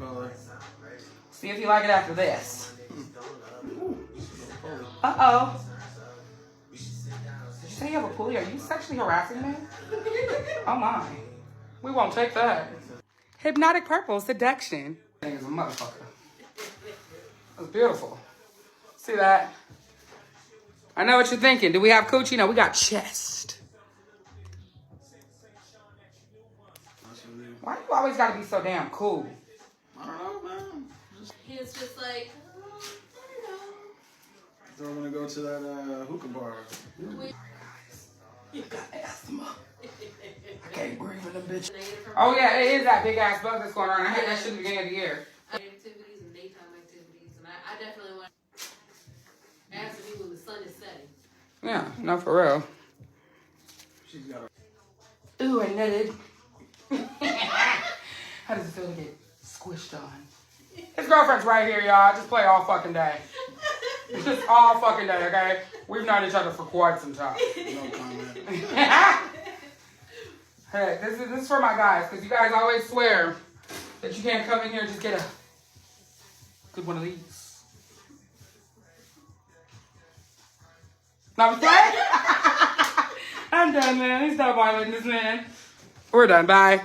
color. See if you like it after this. Uh-oh. Did you say you have a pulley? Are you sexually harassing me? Oh my. We won't take that. Hypnotic purple, seduction. That thing is a motherfucker. That's beautiful. See that? I know what you're thinking. Do we have coochie? No, we got chest. Why you always gotta be so damn cool? I don't know, man. He's just like, oh, I don't know. So we're gonna go to that hookah bar. You got asthma. I can't breathe in the bitch. Oh yeah, it is that big ass bug that's going around. I had that shit at the beginning of the year. Activities and daytime activities, and I definitely want to ask me when the sun is setting. Yeah, no, for real. She's got a... Ooh, I nutted. How does it feel to get squished on? His girlfriend's right here, y'all. Just play all fucking day. Just all fucking day, okay? We've known each other for quite some time. no comment. Hey, this is for my guys, because you guys always swear that you can't come in here and just get a good one of these. No, I'm sorry. I'm done, man. He's not violating this man. We're done. Bye.